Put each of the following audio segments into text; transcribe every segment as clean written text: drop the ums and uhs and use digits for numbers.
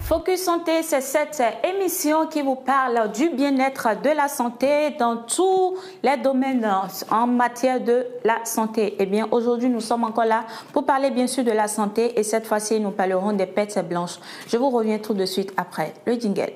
Focus Santé, c'est cette émission qui vous parle du bien-être, de la santé dans tous les domaines en matière de la santé. Eh bien, aujourd'hui, nous sommes encore là pour parler bien sûr de la santé et cette fois-ci, nous parlerons des pets blanches. Je vous reviens tout de suite après le jingle.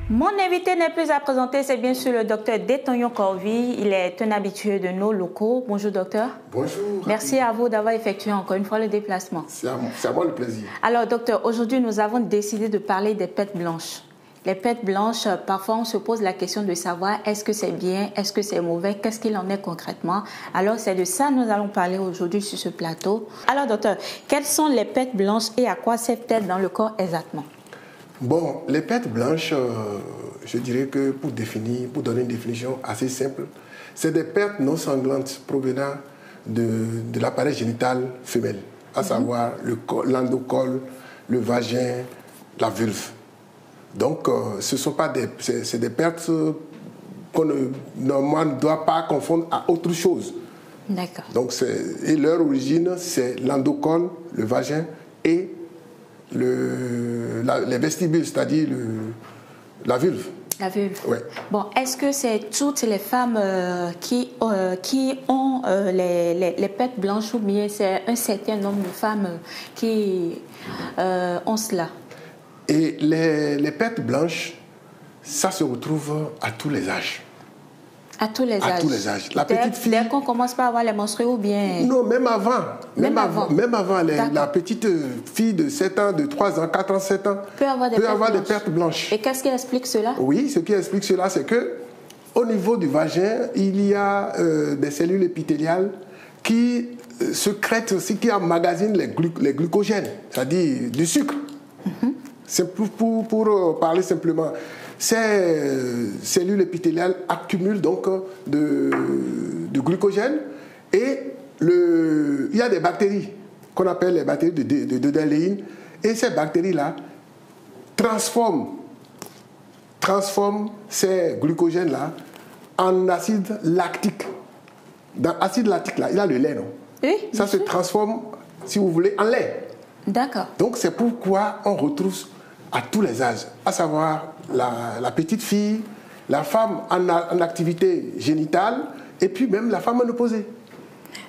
Mon invité n'est plus à présenter, c'est bien sûr le docteur Détonyon Corvi. Il est un habitué de nos locaux. Bonjour docteur. Bonjour. Merci à vous d'avoir effectué encore une fois le déplacement. C'est à moi le plaisir. Alors docteur, aujourd'hui nous avons décidé de parler des pets blanches. Les pets blanches, parfois on se pose la question de savoir est-ce que c'est bien, est-ce que c'est mauvais, qu'est-ce qu'il en est concrètement. Alors c'est de ça que nous allons parler aujourd'hui sur ce plateau. Alors docteur, quelles sont les pets blanches et à quoi servent-elles dans le corps exactement? Bon, les pets blanches, je dirais que pour donner une définition assez simple, c'est des pertes non sanglantes provenant de l'appareil génital femelle, à savoir l'endocole, le vagin, la vulve. Donc, ce sont pas c'est des pertes qu'on normalement ne doit pas confondre à autre chose. D'accord. Donc, et leur origine, c'est l'endocole, le vagin et les vestibules, c'est-à-dire la vulve. La vulve. Ouais. Bon, est-ce que c'est toutes les femmes qui ont les pets blanches ou bien c'est un certain nombre de femmes qui ont cela? Et les pets blanches, ça se retrouve à tous les âges. À tous les âges. À tous les âges. La petite fille. Dès qu'on commence par avoir les menstrues ou bien. Non, même avant. Même avant. La petite fille de 7 ans, de 3 ans, 4 ans, 7 ans peut avoir des pertes blanches. Et qu'est-ce qui explique cela? Oui, ce qui explique cela, c'est que au niveau du vagin, il y a des cellules épithéliales qui sécrètent aussi, qui emmagasinent les glucogènes, c'est-à-dire du sucre. C'est pour parler simplement. Ces cellules épithéliales accumulent donc de glucogène et il y a des bactéries qu'on appelle les bactéries de Dalléine et ces bactéries-là transforment ces glucogènes-là en acide lactique. Dans l'acide lactique, là, il y a le lait, non? Oui. Ça se transforme, si vous voulez, en lait. D'accord. Donc c'est pourquoi on retrouve à tous les âges, à savoir la petite fille, la femme en activité génitale et puis même la femme ménopausée.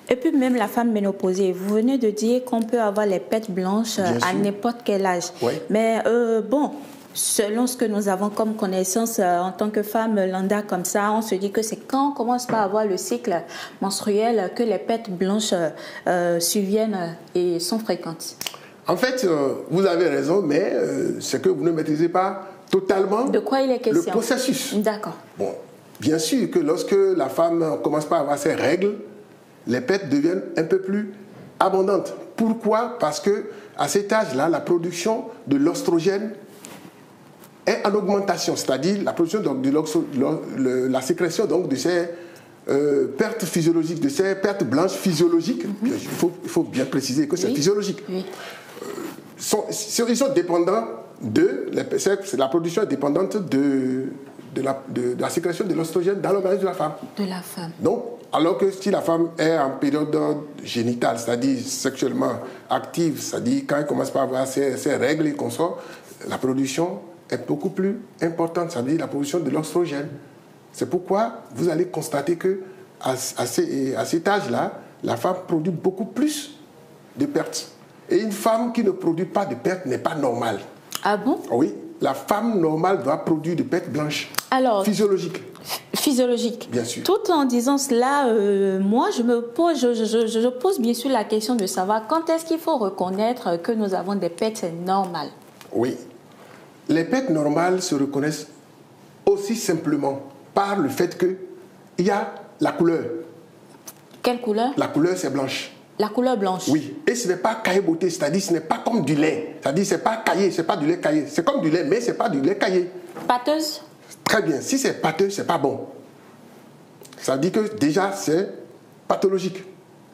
Et puis même la femme ménopausée. Vous venez de dire qu'on peut avoir les pets blanches à n'importe quel âge. Oui. Mais bon, selon ce que nous avons comme connaissance en tant que femme lambda comme ça, on se dit que c'est quand on commence par avoir le cycle menstruel que les pets blanches surviennent et sont fréquentes. En fait, vous avez raison, mais c'est que vous ne maîtrisez pas totalement de quoi il est question. Le processus. D'accord. Bon, bien sûr que lorsque la femme commence par avoir ses règles, les pets deviennent un peu plus abondantes. Pourquoi? Parce que à cet âge-là, la production de l'oestrogène est en augmentation, c'est-à-dire la production la sécrétion donc de ces pertes physiologiques, de ces pertes blanches physiologiques. Il faut bien préciser que c'est physiologique. Oui. Ils sont dépendants la production est dépendante de la sécrétion de l'oestrogène dans l'organisme de la femme. De la femme. Donc, alors que si la femme est en période génitale, c'est-à-dire sexuellement active, c'est-à-dire quand elle commence par avoir ses règles et qu'on sort, la production est beaucoup plus importante, c'est-à-dire la production de l'oestrogène. C'est pourquoi vous allez constater qu'à cet âge-là, la femme produit beaucoup plus de pertes. Et une femme qui ne produit pas de pertes n'est pas normale. Ah bon? Oui, la femme normale doit produire de pertes blanches. Alors, physiologiques. Physiologiques. Bien sûr. Tout en disant cela, moi je pose bien sûr la question de savoir quand est-ce qu'il faut reconnaître que nous avons des pertes normales. Oui. Les pertes normales se reconnaissent aussi simplement par le fait qu'il y a la couleur. Quelle couleur? La couleur, c'est blanche. La couleur blanche. Oui. Et ce n'est pas caillé beauté, c'est-à-dire ce n'est pas comme du lait. C'est-à-dire c'est pas caillé, c'est pas du lait caillé. C'est comme du lait, mais c'est pas du lait caillé. Pâteuse? Très bien. Si c'est pâteux, c'est pas bon. Ça dit que déjà c'est pathologique.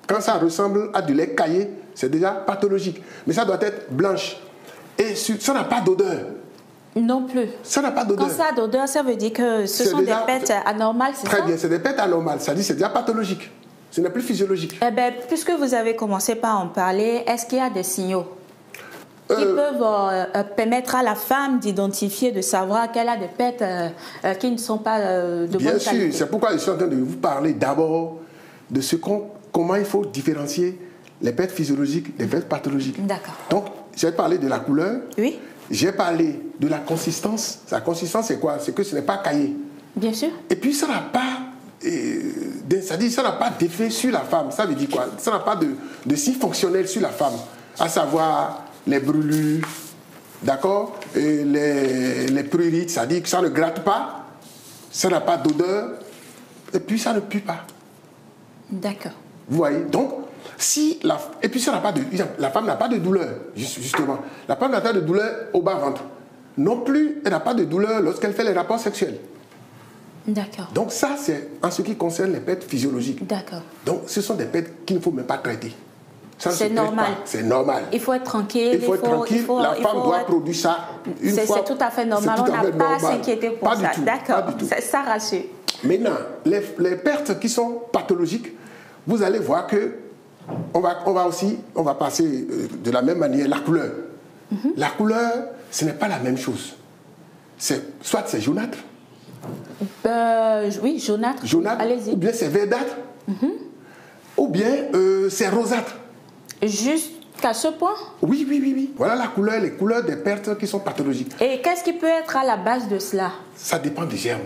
Quand ça ressemble à du lait caillé, c'est déjà pathologique. Mais ça doit être blanche. Et ça n'a pas d'odeur. Non plus. Ça n'a pas d'odeur. Quand ça a d'odeur, ça veut dire que ce sont des pets anormales, c'est ça? Très bien, c'est des pets anormales. Ça dit c'est déjà pathologique. Ce n'est plus physiologique. Eh bien, puisque vous avez commencé par en parler, est-ce qu'il y a des signaux qui peuvent permettre à la femme d'identifier, de savoir qu'elle a des pets qui ne sont pas de bonne qualité? Bien sûr, c'est pourquoi je suis en train de vous parler d'abord de comment il faut différencier les pets physiologiques des pets pathologiques. D'accord. Donc, j'ai parlé de la couleur. Oui. J'ai parlé de la consistance. La consistance, c'est quoi? C'est que ce n'est pas caillé. Bien sûr. Et puis, ça n'a pas... c'est-à-dire, ça n'a pas d'effet sur la femme. Ça veut dire quoi? Ça n'a pas de signe fonctionnel sur la femme. À savoir les brûlures, d'accord? Et les prurites, c'est-à-dire que ça ne gratte pas, ça n'a pas d'odeur, et puis ça ne pue pas. D'accord. Vous voyez? Donc, et puis ça n'a pas la femme n'a pas de douleur, justement. La femme n'a pas de douleur au bas-ventre. Non plus, elle n'a pas de douleur lorsqu'elle fait les rapports sexuels. D'accord. Donc ça, c'est en ce qui concerne les pets physiologiques. D'accord. Donc ce sont des pets qu'il ne faut même pas traiter. C'est normal. C'est normal. Il faut être tranquille. Il faut être tranquille. La femme doit produire ça une fois. C'est tout à fait normal. On n'a pas à s'inquiéter pour ça. D'accord. Ça rassure. Maintenant, les pertes qui sont pathologiques, vous allez voir que on va passer de la même manière la couleur. La couleur, ce n'est pas la même chose. Soit c'est jaunâtre. Oui, jaunâtre. Allez-y. Ou bien c'est verdâtre. Ou bien c'est rosâtre. Jusqu'à ce point? Oui. Voilà les couleurs des pertes qui sont pathologiques. Et qu'est-ce qui peut être à la base de cela? Ça dépend du germe.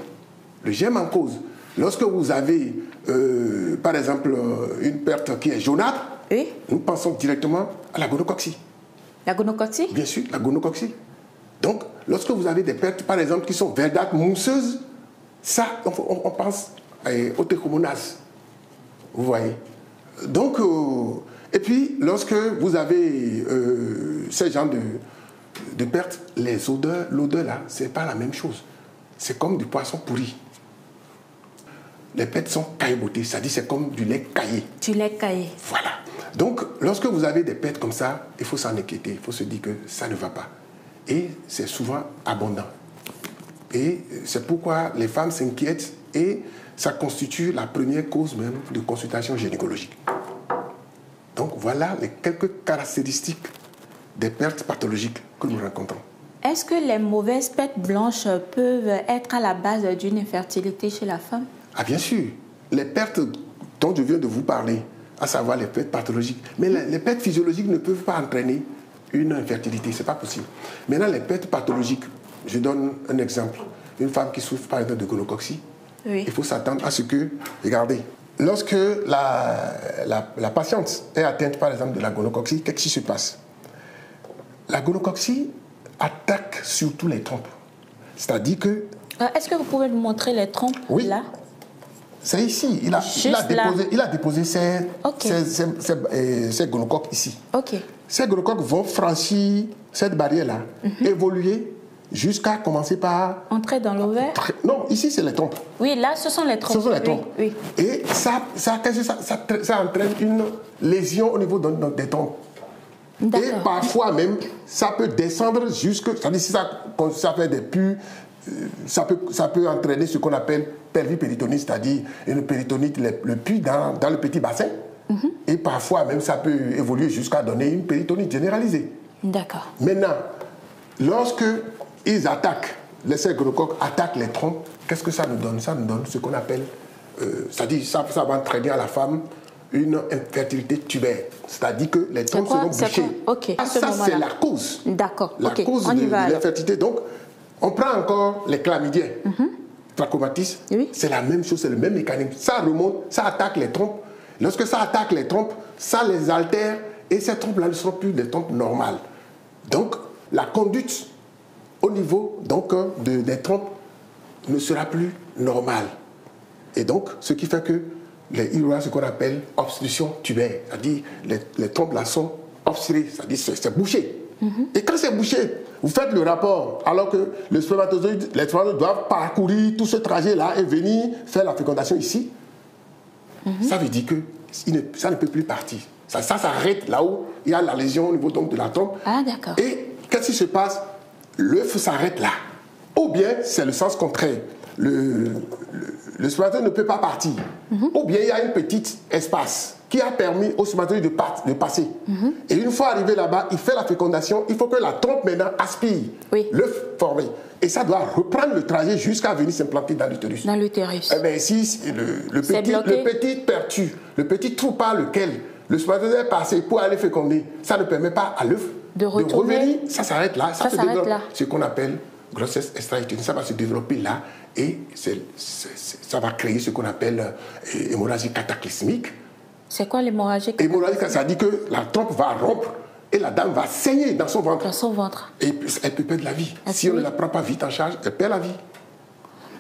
Le germe en cause. Lorsque vous avez, par exemple, une perte qui est jaunâtre, oui, nous pensons directement à la gonococcie. La gonococcie? Bien sûr, la gonococcie. Donc, lorsque vous avez des pertes, par exemple, qui sont verdâtres, mousseuses, ça, on pense au trichomonase. Vous voyez? Donc, et puis, lorsque vous avez ces genres de pertes, l'odeur là, c'est pas la même chose. C'est comme du poisson pourri. Les pertes sont caillotées, c'est-à-dire c'est comme du lait caillé. Du lait caillé. Voilà. Donc, lorsque vous avez des pertes comme ça, il faut s'en inquiéter, il faut se dire que ça ne va pas. Et c'est souvent abondant. Et c'est pourquoi les femmes s'inquiètent et ça constitue la première cause même de consultation gynécologique. Donc voilà les quelques caractéristiques des pertes pathologiques que nous rencontrons. Est-ce que les mauvaises pertes blanches peuvent être à la base d'une infertilité chez la femme? Ah bien sûr, les pertes dont je viens de vous parler, à savoir les pertes pathologiques, mais les pertes physiologiques ne peuvent pas entraîner une infertilité, ce n'est pas possible. Maintenant, les pertes pathologiques, je donne un exemple. Une femme qui souffre par exemple de gonococcie, oui, il faut s'attendre à ce que, regardez, lorsque la patiente est atteinte par exemple de la gonococcie, qu'est-ce qui se passe? La gonococcie attaque surtout les trompes. C'est-à-dire que... Est-ce que vous pouvez nous montrer les trompes? Oui. Là? C'est ici. Il a déposé ses gonocoques ici. Okay. Ces gonocoques vont franchir cette barrière-là, évoluer jusqu'à commencer par... Entrer dans l'ovaire? Non, ici c'est les trompes. Oui, là ce sont les trompes. Ce sont les trompes. Oui. Et ça entraîne une lésion au niveau des trompes. Et parfois même, ça peut descendre jusque... C'est-à-dire si ça fait des pus, ça peut entraîner ce qu'on appelle pelvipéritonite, c'est-à-dire une péritonite, le pus dans le petit bassin. Et parfois même, ça peut évoluer jusqu'à donner une péritonite généralisée. D'accord. Maintenant, lorsque ils attaquent, les gonocoques attaquent les trompes, qu'est-ce que ça nous donne? Ça nous donne ce qu'on appelle, c'est-à-dire ça va entraîner à la femme une infertilité tubaire. C'est-à-dire que les trompes seront bouchées. Okay. Ça, c'est la cause. D'accord. La cause de l'infertilité. Donc, on prend encore les chlamydiens. Trachomatis, oui, c'est la même chose, c'est le même mécanisme. Ça remonte, ça attaque les trompes. Lorsque ça attaque les trompes, ça les altère et ces trompes-là ne seront plus des trompes normales. Donc, la conduite au niveau des trompes ne sera plus normale. Et donc, ce qui fait que il y aura ce qu'on appelle obstruction tubaire. C'est-à-dire les trompes-là sont obstruées, c'est-à-dire c'est bouché. Et quand c'est bouché, vous faites le rapport, alors que les spermatozoïdes doivent parcourir tout ce trajet-là et venir faire la fécondation ici. Ça veut dire que ça ne peut plus partir. Ça s'arrête là où il y a la lésion au niveau de la trompe. Ah, d'accord. Et qu'est-ce qui se passe? l'œuf s'arrête là. Ou bien c'est le sens contraire. Le spermatozoïde ne peut pas partir. Ou bien il y a un petit espace qui a permis au spermatozoïde de passer. Et une fois arrivé là-bas, il fait la fécondation. Il faut que la trompe maintenant aspire l'œuf formé. Et ça doit reprendre le trajet jusqu'à venir s'implanter dans l'utérus. Dans l'utérus. Eh bien, si le petit pertu, le petit trou par lequel le spermatozoïde est passé pour aller féconder, ça ne permet pas à l'œuf de revenir. Ça s'arrête là. Ça s'arrête là. Ce qu'on appelle grossesse extra-utérine. Ça va se développer là et ça va créer ce qu'on appelle hémorragie cataclysmique. C'est quoi l'hémorragie? Hémorragie, ça dit que la trompe va rompre et la dame va saigner dans son ventre. Dans son ventre. Et elle peut perdre la vie. Si on ne la prend pas vite en charge, elle perd la vie.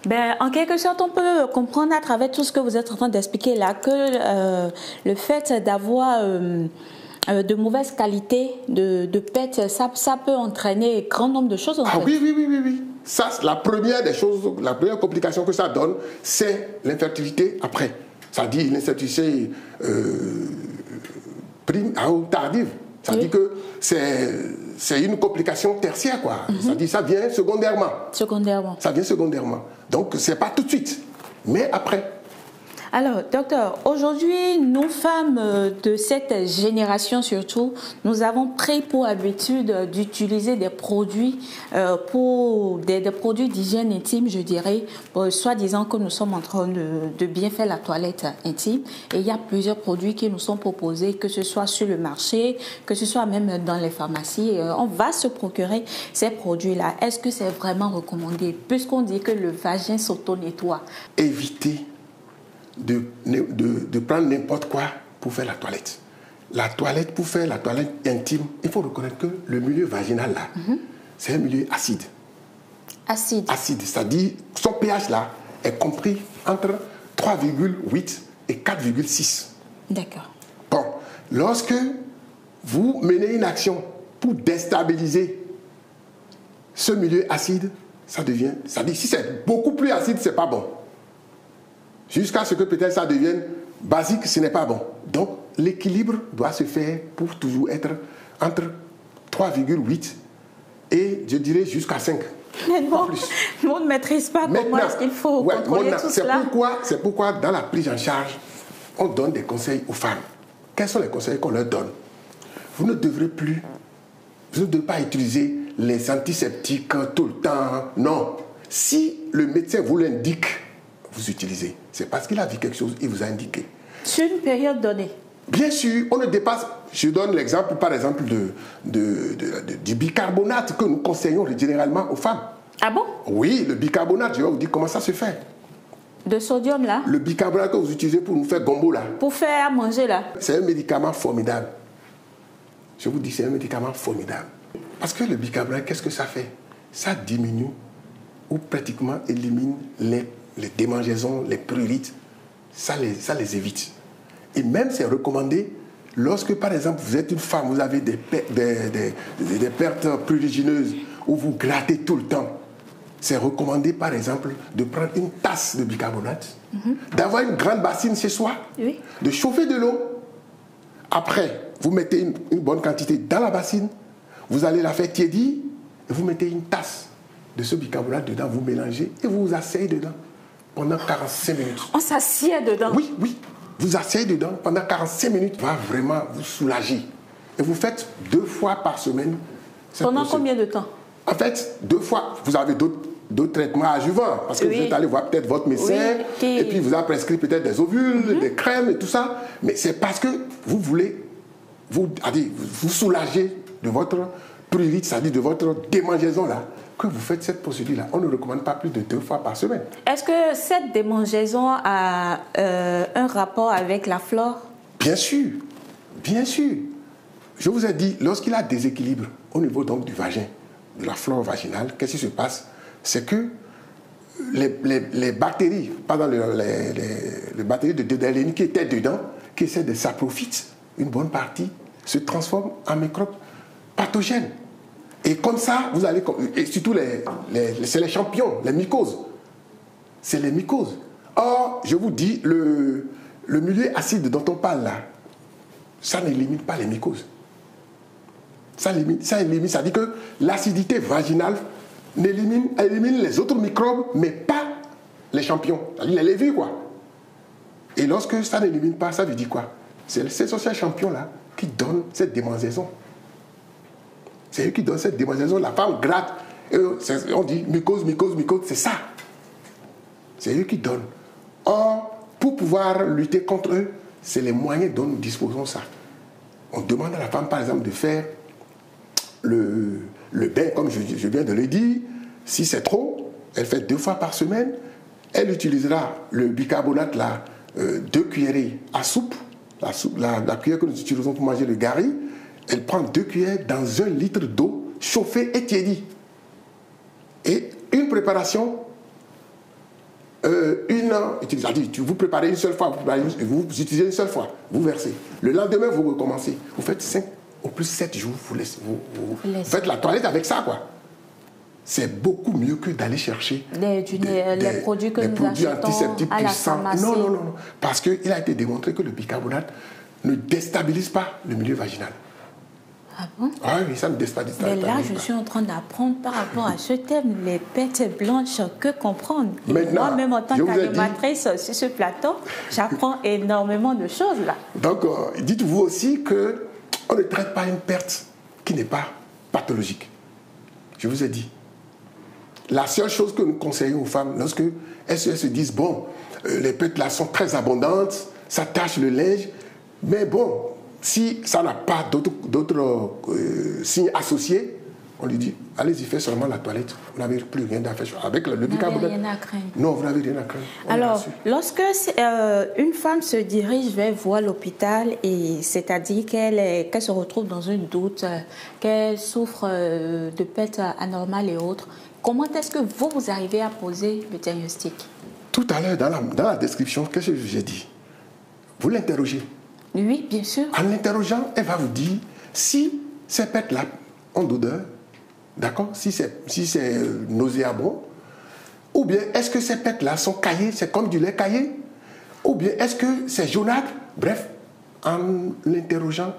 Ben, en quelque sorte, on peut comprendre à travers tout ce que vous êtes en train d'expliquer là que le fait d'avoir de mauvaise qualité de PET, ça peut entraîner un grand nombre de choses. En fait. Oui. Ça, la première des choses, la première complication que ça donne, c'est l'infertilité après. Ça dit l'infertilité tardive. Ça dit que c'est une complication tertiaire, quoi. Ça dit ça vient secondairement. Ça vient secondairement. Donc, ce n'est pas tout de suite, mais après. Alors, docteur, aujourd'hui, nous femmes de cette génération surtout, nous avons pris pour habitude d'utiliser des produits des produits d'hygiène intime, je dirais, soi-disant que nous sommes en train de bien faire la toilette intime. Et il y a plusieurs produits qui nous sont proposés, que ce soit sur le marché, que ce soit même dans les pharmacies. On va se procurer ces produits-là. Est-ce que c'est vraiment recommandé, puisqu'on dit que le vagin s'auto-nettoie? Évitez de prendre n'importe quoi pour faire la toilette. La toilette, pour faire la toilette intime, il faut reconnaître que le milieu vaginal, là, c'est un milieu acide. Acide, c'est-à-dire son pH, là, est compris entre 3,8 et 4,6. D'accord. Bon, lorsque vous menez une action pour déstabiliser ce milieu acide, ça dit si c'est beaucoup plus acide, c'est pas bon. Jusqu'à ce que peut-être ça devienne basique, ce n'est pas bon. Donc, l'équilibre doit se faire pour toujours être entre 3,8 et, je dirais, jusqu'à 5. Mais bon, on ne maîtrise pas comment est-ce qu'il faut contrôler tout cela. C'est pourquoi, dans la prise en charge, on donne des conseils aux femmes. Quels sont les conseils qu'on leur donne? Vous ne devrez pas utiliser les antiseptiques tout le temps. Non. Si le médecin vous l'indique, vous utilisez. C'est parce qu'il a vu quelque chose, il vous a indiqué. Sur une période donnée. Bien sûr, on ne dépasse. Je donne l'exemple, par exemple, du bicarbonate que nous conseillons généralement aux femmes. Ah bon? Oui, le bicarbonate, je vais vous dire comment ça se fait. De sodium, là? Le bicarbonate que vous utilisez pour nous faire gombo, là. Pour faire manger, là. C'est un médicament formidable. Je vous dis, c'est un médicament formidable. Parce que le bicarbonate, qu'est-ce que ça fait? Ça diminue ou pratiquement élimine les démangeaisons, les prurites. Ça les évite. Et même, c'est recommandé lorsque, par exemple, vous êtes une femme, vous avez des pertes prurigineuses ou vous grattez tout le temps. C'est recommandé, par exemple, de prendre une tasse de bicarbonate, d'avoir une grande bassine chez soi, de chauffer de l'eau. Après, vous mettez une bonne quantité dans la bassine, vous allez la faire tiédir et vous mettez une tasse de ce bicarbonate dedans, vous mélangez et vous vous asseyez dedans pendant 45 minutes. On s'assied dedans? Oui. Vous asseyez dedans pendant 45 minutes, ça va vraiment vous soulager. Et vous faites 2 fois par semaine. Pendant combien de temps? En fait, 2 fois, vous avez d'autres traitements adjuvants. Parce que vous êtes allé voir peut-être votre médecin, et puis vous a prescrit peut-être des ovules, des crèmes et tout ça. Mais c'est parce que vous voulez vous soulager de votre prurite, c'est-à-dire de votre démangeaison là, que vous faites cette procédure-là. On ne recommande pas plus de 2 fois par semaine. Est-ce que cette démangeaison a un rapport avec la flore? Bien sûr. Je vous ai dit, lorsqu'il y a déséquilibre au niveau donc du vagin, de la flore vaginale, qu'est-ce qui se passe? C'est que les bactéries, pardon, les bactéries de Dodélénie qui étaient dedans, qui essaient de s'approfiter, une bonne partie se transforment en microbes pathogènes. Et comme ça, vous allez... Et surtout, c'est les champignons, les mycoses. C'est les mycoses. Or, je vous dis, le milieu acide dont on parle là, ça n'élimine pas les mycoses. Ça élimine, ça dit que l'acidité vaginale élimine les autres microbes, mais pas les champions, c'est-à-dire les lévures, quoi. Et lorsque ça n'élimine pas, ça veut dire quoi? C'est ces champions-là qui donnent cette démangeaison. C'est eux qui donnent cette démangeaison. La femme gratte. On dit mycose, c'est ça. C'est eux qui donnent. Or, pour pouvoir lutter contre eux, c'est les moyens dont nous disposons ça. On demande à la femme, par exemple, de faire le bain, comme je viens de le dire. Si c'est trop, elle fait 2 fois par semaine. Elle utilisera le bicarbonate, là, 2 cuillerées à soupe. La cuillère que nous utilisons pour manger le gari. Elle prend 2 cuillères dans 1 litre d'eau chauffée et tiédie. Et une préparation, vous préparez une seule fois, vous utilisez une seule fois, vous versez. Le lendemain, vous recommencez. Vous faites 5 ou plus 7 jours, vous faites la toilette avec ça, quoi. C'est beaucoup mieux que d'aller chercher les produits que nous achetons à la pharmacie. Non. Parce qu'il a été démontré que le bicarbonate ne déstabilise pas le milieu vaginal. Ah bon? Ah oui, ça ne déstabilise pas. Mais là, je suis en train d'apprendre par rapport à ce thème, les pètes blanches, que comprendre. Moi-même, en tant qu'animatrice sur ce plateau, j'apprends énormément de choses là. Donc, dites-vous aussi qu'on ne traite pas une perte qui n'est pas pathologique. Je vous ai dit. La seule chose que nous conseillons aux femmes, lorsque elles se disent, bon, les pètes là sont très abondantes, ça tache le linge, mais bon, si ça n'a pas d'autres signes associés, on lui dit, allez-y, faites seulement la toilette. Vous n'avez plus rien à faire avec le bicarbonate. Vous n'avez rien à craindre. Non, vous n'avez rien à craindre. Alors, lorsque une femme se dirige vers voir l'hôpital, et c'est-à-dire qu'elle se retrouve dans un doute, qu'elle souffre de pète anormale et autres, comment est-ce que vous arrivez à poser le diagnostic? Tout à l'heure, dans la description, qu'est-ce que j'ai dit? Vous l'interrogez. Oui, bien sûr. En l'interrogeant, elle va vous dire si ces pètes-là ont d'odeur, d'accord? Si c'est nauséabond, ou bien est-ce que ces pètes-là sont caillées, c'est comme du lait caillé, ou bien est-ce que c'est jaunâtre? Bref, en l'interrogeant,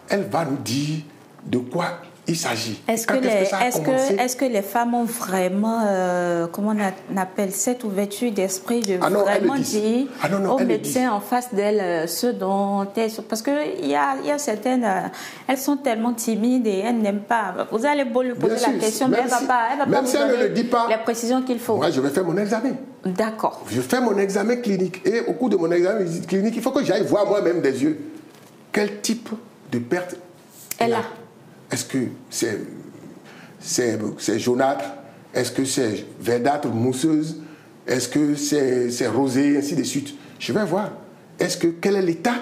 elle va nous dire de quoi il s'agit. Est-ce que les femmes ont vraiment, comment on appelle, cette ouverture d'esprit de vraiment dire aux médecins en face d'elles ce dont elles sont... Parce qu'il y a certaines, elles sont tellement timides et elles n'aiment pas. Vous allez beau lui poser la question, mais elle ne va pas vous donner les précisions qu'il faut. Moi, je vais faire mon examen. D'accord. Je fais mon examen clinique. Et au cours de mon examen clinique, il faut que j'aille voir moi-même des yeux quel type de perte elle a. Est-ce que c'est jaunâtre? Est-ce que c'est verdâtre, mousseuse? Est-ce que c'est rosé, ainsi de suite? Je vais voir. Quel est l'état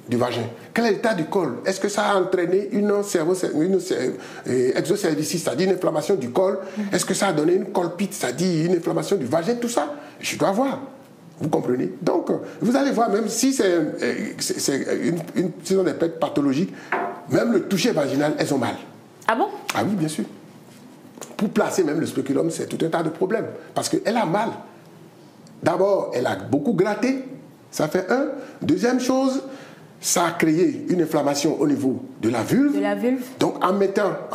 du vagin? Quel est l'état du col? Est-ce que ça a entraîné une exocervicis, c'est-à-dire une inflammation du col? Est-ce que ça a donné une colpite, c'est-à-dire une inflammation du vagin? Tout ça, je dois voir. Vous comprenez? Donc, vous allez voir, même si c'est une des pètes pathologiques, même le toucher vaginal, elles ont mal. Ah bon? Ah oui, bien sûr. Pour placer même le spéculum, c'est tout un tas de problèmes. Parce qu'elle a mal. D'abord, elle a beaucoup gratté. Ça fait un. Deuxième chose, ça a créé une inflammation au niveau de la vulve. De la vulve. Donc, en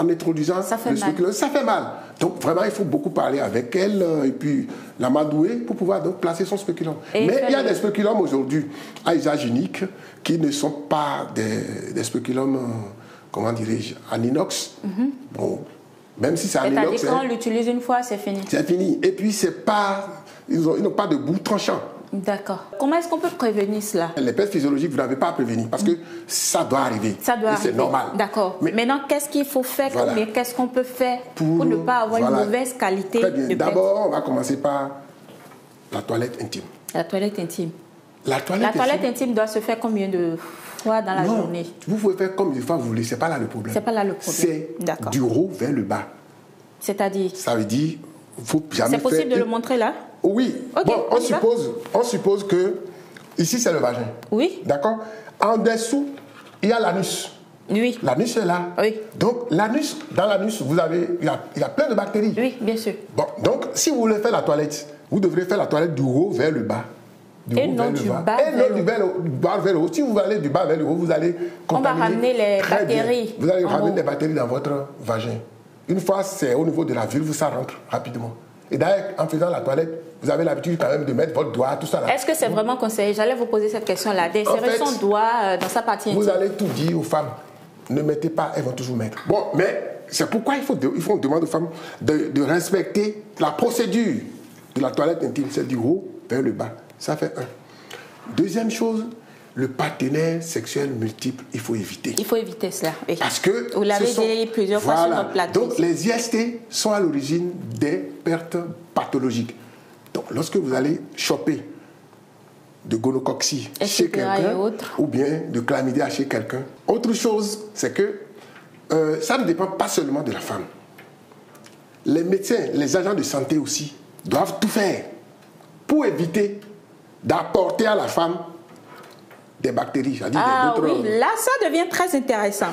introduisant le spéculum, ça fait mal. Donc, vraiment, il faut beaucoup parler avec elle et puis l'amadouer pour pouvoir donc placer son spéculum. Mais il y a des spéculums aujourd'hui à usage unique qui ne sont pas des spéculums, comment dirais-je, en inox. Bon, même si c'est en inox. C'est-à-dire quand on l'utilise une fois, c'est fini. C'est fini. Et puis, ils n'ont pas de bout tranchant. D'accord. Comment est-ce qu'on peut prévenir cela? Les pètes physiologiques, vous n'avez pas à prévenir parce que ça doit arriver. Ça doit arriver. C'est normal. D'accord. Mais maintenant, qu'est-ce qu'il faut faire? Voilà. Qu'est-ce qu'on peut faire pour ne pas avoir une mauvaise qualité de pète? D'abord, on va commencer par la toilette intime. La toilette intime. La toilette intime doit se faire combien de fois dans la journée? Vous pouvez faire combien de fois vous voulez. C'est pas là le problème. C'est pas là le problème. C'est du haut vers le bas. C'est-à-dire? Ça veut dire, faut jamais faire... C'est possible de le montrer là? Oui. Okay, bon, on suppose que ici c'est le vagin. Oui. D'accord. En dessous, il y a l'anus. Oui. L'anus est là. Oui. Donc l'anus, dans l'anus, il y a plein de bactéries. Oui, bien sûr. Bon, donc si vous voulez faire la toilette, vous devrez faire la toilette du haut vers le bas. Et non du bas vers le haut. Si vous allez du bas vers le haut, vous allez contaminer. On va ramener les bactéries. Vous allez ramener les bactéries dans votre vagin. Une fois c'est au niveau de la vulve, ça rentre rapidement. Et d'ailleurs, en faisant la toilette, vous avez l'habitude quand même de mettre votre doigt, tout ça là. Est-ce que c'est vraiment conseillé? J'allais vous poser cette question-là. D'insérer son doigt dans sa partie intime. Vous allez tout dire aux femmes. Ne mettez pas, elles vont toujours mettre. Bon, mais c'est pourquoi il faut demander aux femmes de respecter la procédure de la toilette intime. C'est du haut vers le bas. Ça fait un. Deuxième chose, le partenaire sexuel multiple, il faut éviter. Il faut éviter cela, oui. Parce que vous l'avez dit plusieurs fois sur notre plateau. Donc les IST sont à l'origine des pertes pathologiques. Donc lorsque vous allez choper de gonocoxie chez quelqu'un ou bien de chlamydia chez quelqu'un, autre chose, c'est que ça ne dépend pas seulement de la femme. Les médecins, les agents de santé aussi doivent tout faire pour éviter d'apporter à la femme des bactéries. Ah oui, là ça devient très intéressant.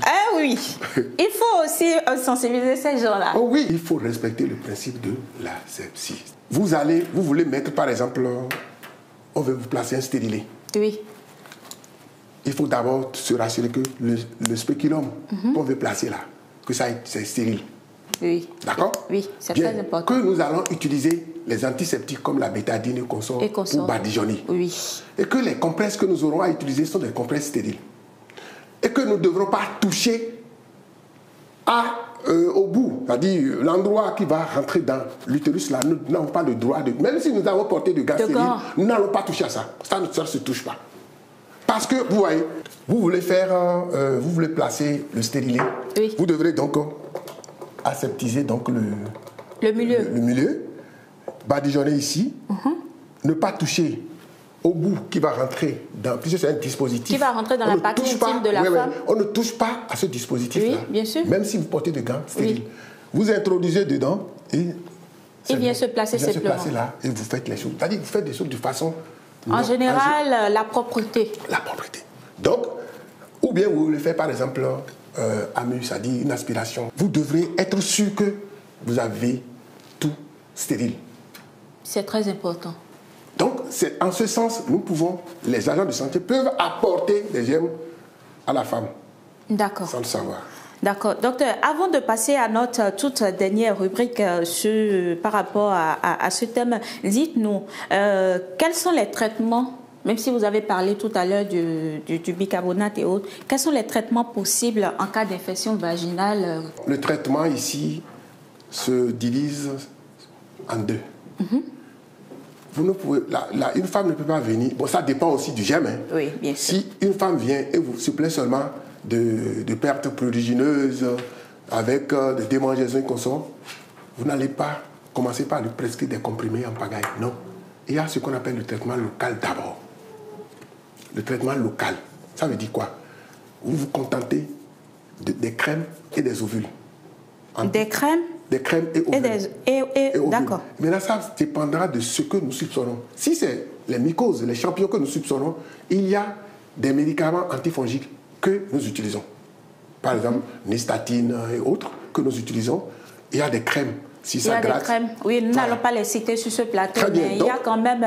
Ah oui, il faut aussi sensibiliser ces gens-là. Oh oui, il faut respecter le principe de l'asepsie. Vous voulez mettre par exemple, on veut vous placer un stérilet. Oui. Il faut d'abord se rassurer que le spéculum qu'on veut placer là, que ça c'est stérile. Oui. D'accord? Oui, c'est très important. Que nous allons utiliser les antiseptiques comme la bétadine et consorts pour badigeonner. Oui. Et que les compresses que nous aurons à utiliser sont des compresses stériles. Et que nous ne devrons pas toucher au bout, c'est-à-dire l'endroit qui va rentrer dans l'utérus, là, nous n'avons pas le droit de... Même si nous avons porté de gaz stérile, nous n'allons pas toucher à ça. Ça ne se touche pas. Parce que, vous voyez, vous voulez placer le stérilet. Oui. Vous devrez donc aseptiser donc le milieu, badigeonner ici, ne pas toucher au bout qui va rentrer dans, puisque c'est un dispositif. Qui va rentrer dans la partie intime de la femme. On ne touche pas à ce dispositif-là. Oui, bien sûr. Même si vous portez des gants stériles. Oui. Vous introduisez dedans et il vient se placer simplement. Il vient se placer là et vous faites les choses. C'est-à-dire que vous faites des choses de façon... En général, la propreté. La propreté. Donc, ou bien vous le faites par exemple c'est-à-dire une aspiration. Vous devrez être sûr que vous avez tout stérile. C'est très important. Donc, en ce sens, les agents de santé peuvent apporter des germes à la femme. D'accord. Sans le savoir. D'accord. Docteur, avant de passer à notre toute dernière rubrique par rapport à ce thème, dites-nous, quels sont les traitements, même si vous avez parlé tout à l'heure du bicarbonate et autres, quels sont les traitements possibles en cas d'infection vaginale? Le traitement ici se divise en deux. Vous ne pouvez, une femme ne peut pas venir. Bon, ça dépend aussi du germe. Hein. Oui, bien sûr. Si une femme vient et vous se plaît seulement de pertes prurigineuses, avec des démangeaisons et consorts, vous n'allez pas commencer par lui prescrire des comprimés en pagaille. Non. Il y a ce qu'on appelle le traitement local d'abord. Le traitement local, ça veut dire quoi? Vous vous contentez des crèmes et des ovules. Des crèmes? Des crèmes et ovules. Et d'accord. Maintenant, ça dépendra de ce que nous soupçonnons. Si c'est les mycoses, les champignons que nous soupçonnons, il y a des médicaments antifongiques que nous utilisons. Par exemple, nystatine et autres que nous utilisons. Il y a des crèmes. Si ça gratte. Des crèmes. Oui, nous n'allons pas les citer sur ce plateau, mais il y a quand même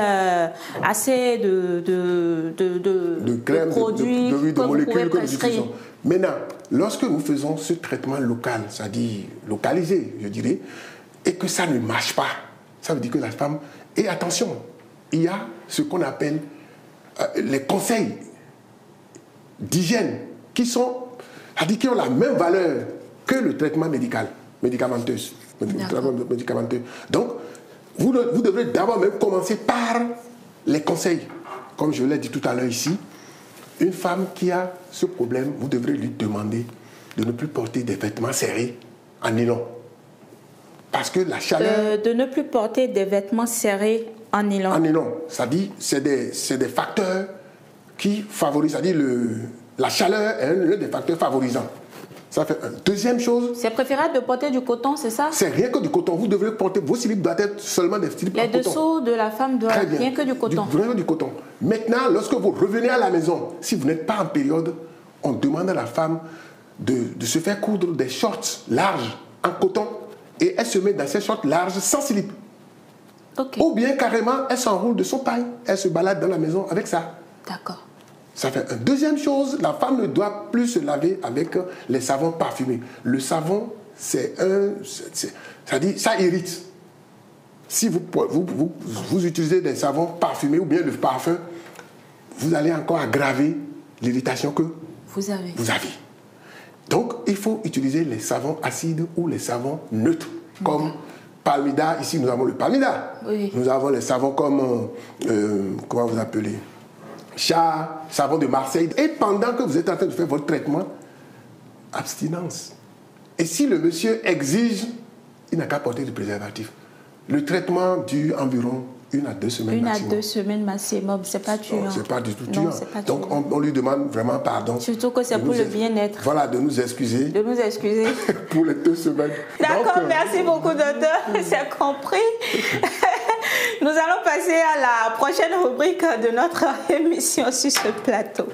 assez de crèmes, produits, de molécules que nous utilisons. Maintenant, lorsque nous faisons ce traitement local, c'est-à-dire localisé, je dirais, et que ça ne marche pas, ça veut dire que la femme... Et attention, il y a ce qu'on appelle les conseils d'hygiène qui ont la même valeur que le traitement médicamenteux. Donc, vous devrez d'abord même commencer par les conseils. Comme je l'ai dit tout à l'heure ici, une femme qui a ce problème, vous devrez lui demander de ne plus porter des vêtements serrés en nylon. Parce que la chaleur... de ne plus porter des vêtements serrés en nylon. En nylon. C'est-à-dire, c'est des facteurs qui favorisent, c'est-à-dire la chaleur est un des facteurs favorisants. Ça fait un. Deuxième chose... C'est préférable de porter du coton, c'est ça? C'est rien que du coton. Vous devrez porter... Vos slips doivent être seulement des slips en coton. Les dessous de la femme doivent être rien que du coton. Rien que du coton. Maintenant, lorsque vous revenez à la maison, si vous n'êtes pas en période, on demande à la femme de se faire coudre des shorts larges en coton et elle se met dans ces shorts larges sans slip. Okay. Ou bien carrément, elle s'enroule de son paille. Elle se balade dans la maison avec ça. D'accord. Ça fait une deuxième chose, la femme ne doit plus se laver avec les savons parfumés. Le savon, c'est-à-dire, ça irrite. Si vous utilisez des savons parfumés ou bien le parfum, vous allez encore aggraver l'irritation que vous avez. Donc, il faut utiliser les savons acides ou les savons neutres, comme Palmida. Ici, nous avons le Palmida. Oui. Nous avons les savons comme, comment vous appelez, Chat, savon de Marseille. Et pendant que vous êtes en train de faire votre traitement, abstinence. Et si le monsieur exige, il n'a qu'à porter du préservatif. Le traitement dure environ 1 à 2 semaines maximum. 1 à 2 semaines maximum, c'est pas tuant. C'est pas du tout tuant. Donc on lui demande vraiment pardon. Surtout que c'est pour le bien-être. Voilà, de nous excuser. De nous excuser. Pour les 2 semaines. D'accord, merci beaucoup docteur, c'est compris. Nous allons passer à la prochaine rubrique de notre émission sur ce plateau.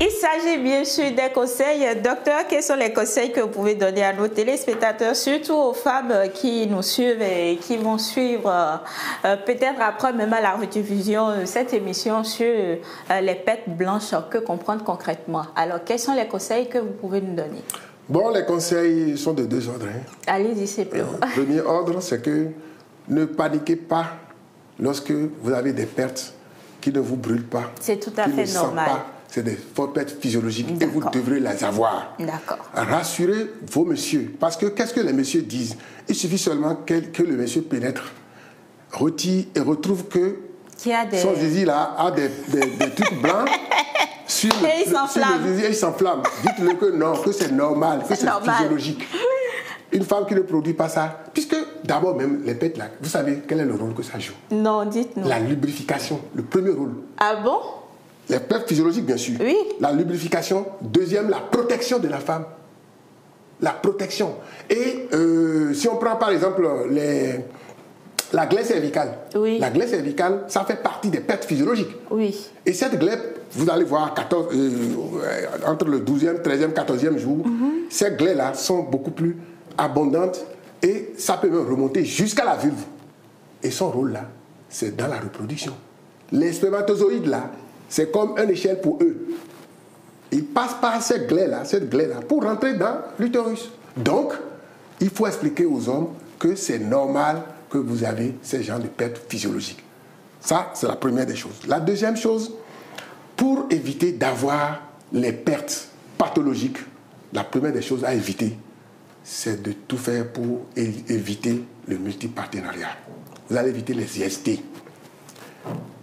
Il s'agit bien sûr des conseils. Docteur, quels sont les conseils que vous pouvez donner à nos téléspectateurs, surtout aux femmes qui nous suivent et qui vont suivre peut-être après même à la rediffusion de cette émission sur les pertes blanches, que comprendre concrètement. Alors, quels sont les conseils que vous pouvez nous donner? Bon, les conseils sont de 2 ordres. Allez-y, c'est plus. Premier ordre, c'est que ne paniquez pas lorsque vous avez des pertes qui ne vous brûlent pas. C'est tout à fait normal. C'est des pertes physiologiques et vous devrez les avoir. D'accord. Rassurez vos messieurs. Parce que qu'est-ce que les messieurs disent? Il suffit seulement que le monsieur pénètre, retire et retrouve que son zizi là a des trucs blancs sur le zizi et il s'enflamme. Dites-le que non, que c'est normal, que c'est physiologique. Une femme qui ne produit pas ça, puisque d'abord même les pertes là, vous savez quel est le rôle que ça joue? Non, dites-nous. La lubrification, le premier rôle. Ah bon? Les pertes physiologiques, bien sûr. Oui. La lubrification. Deuxième, la protection de la femme. La protection. Et si on prend par exemple la glaie cervicale. Oui. La glaie cervicale, ça fait partie des pertes physiologiques. Oui. Et cette glaie, vous allez voir, entre le 12e, 13e, 14e jour, ces glaies-là sont beaucoup plus abondantes et ça peut même remonter jusqu'à la vulve. Et son rôle là, c'est dans la reproduction. Les spermatozoïdes là, c'est comme une échelle pour eux. Ils passent par cette glaie-là, pour rentrer dans l'utérus. Donc, il faut expliquer aux hommes que c'est normal que vous avez ces genres de pertes physiologiques. Ça, c'est la première des choses. La deuxième chose, pour éviter d'avoir les pertes pathologiques, la première des choses à éviter, c'est de tout faire pour éviter le multipartenariat. Vous allez éviter les IST.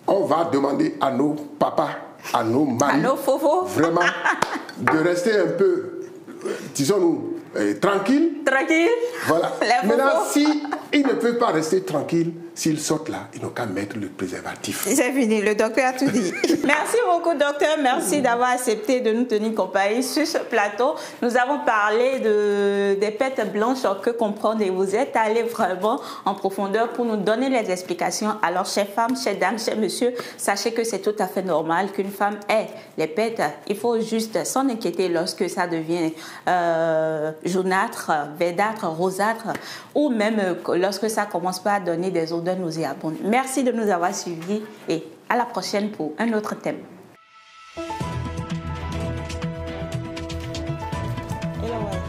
On va demander à nos papas, à nos maris, à nos fofos, vraiment de rester un peu, disons-nous, tranquilles. Tranquille. Voilà. Maintenant, si ils ne peuvent pas rester tranquilles, s'ils sortent là, ils n'ont qu'à mettre le préservatif. C'est fini, le docteur a tout dit. Merci beaucoup, docteur. Merci d'avoir accepté de nous tenir compagnie sur ce plateau. Nous avons parlé des pertes blanches, que comprendre, et vous êtes allé vraiment en profondeur pour nous donner les explications. Alors, chères femmes, chères dames, chers messieurs, sachez que c'est tout à fait normal qu'une femme ait les pertes. Il faut juste s'en inquiéter lorsque ça devient jaunâtre, verdâtre, rosâtre, ou même lorsque ça commence pas à donner des odeurs nauséabondes. Merci de nous avoir suivis et à la prochaine pour un autre thème. Et là, voilà.